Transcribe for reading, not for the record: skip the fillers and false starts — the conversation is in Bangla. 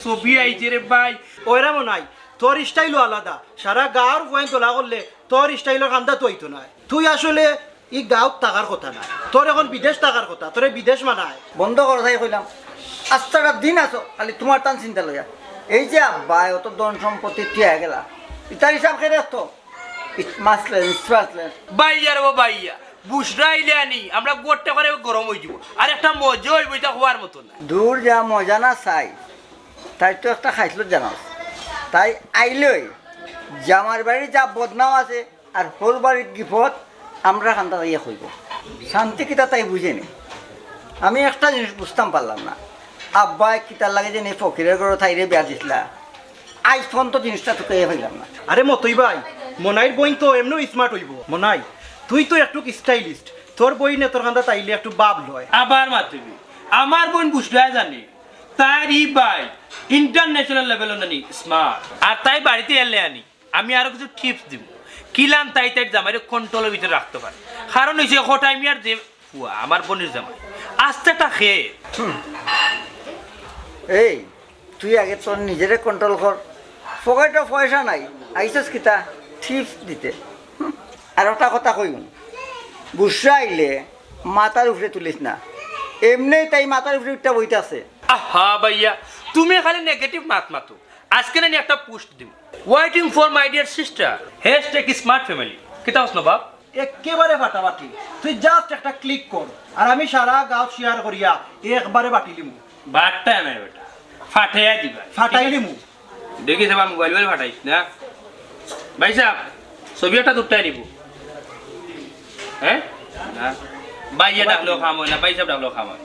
ছবি আইছে রে ভাই ওইরা মনে হয় তোর স্টাইলও আলাদা সারা গাঁর পয়েন্ট তোলা করলে তোর স্টাইলের কান্দা তো হইতো না তুই আসলে ই গাঁত থাকার কথা না তোর এখন বিদেশ থাকার কথা তোরে বিদেশ মানায় বন্ধ করো তাই কইলাম আজটা দিন আছো খালি তোমার টান চিন্তা লইয়া এই যে আব্বা অত ধন সম্পত্তি টিয়া গেলা ইতার হিসাব খেয়ে রাখতো মাসলেন ইসরাসলেন বাইয়া রে বাইয়া বুসরা আইলে আনি আমরা গোটটা করে গরম হয়ে যাব আর একটা মজা হইব এটা হওয়ার মতো না দূর যা মজা না চাই তাই তো একটা খাইছিল জানাস তাই আইলই জামার বাড়ি যা বদনাম আছে আর হোর বাড়ির গিফত আমরা খান্তা ইয়ে হইব শান্তি কিতা তাই বুঝেনি আমি একটা জিনিস বুঝতাম পারলাম না আব্বা কিতার লাগে যে ফকিরের ঘর থাইরে বিয়া দিছিলা আইফোন তো জিনিসটা তোকে হইলাম না আরে মতই ভাই মনাইর বই তো এমনিও স্মার্ট হইব মনাই তুই তো একটু স্টাইলিস্ট তোর বই নে তোর কান্দা তাইলে একটু বাপ লয় আবার মাতবি আমার বোন বুসরা জানি তার ই ভাই ইন্টারন্যাশনাল লেভেল নানি স্মার্ট আর তাই বাড়িতে এলে আনি আমি আরো কিছু টিপস দিব কিলাম তাই তাই জামাই কন্ট্রোলের ভিতরে রাখতে পারে কারণ হয়েছে হঠাৎ আমি আর যে আমার বোনের জামাই আস্তেটা খেয়ে এই তুই আগে তোর নিজেরে কন্ট্রোল কর পকেটে পয়সা নাই আইসস কিতা টিপস দিতে আর একটা কথা কইন বুসরা আইলে মাথার উপরে তুলিস না এমনি তাই মাথার উপরে উঠটা বইতে আছে আহা ভাইয়া তুমি খালি নেগেটিভ মাত মাতো আজকে না একটা পোস্ট দিব waiting for my dear sister hashtag smart family কিতা হসনো বাপ একেবারে ফাটাফাটি তুই জাস্ট একটা ক্লিক কর আর আমি সারা গাঁও শেয়ার করিয়া একবারে বাটি লিমু বাটটা আমার বেটা ফাটাইয়া দিবা ফাটাই লিমু দেখি যাবা মোবাইল বলে ফাটাইস না ভাই সাহেব ছবি একটা দুটাই নিব হ্যাঁ না ভাইয়া ডাকলেও খাম হয় না ভাই সাহেব ডাকলেও খাম হয়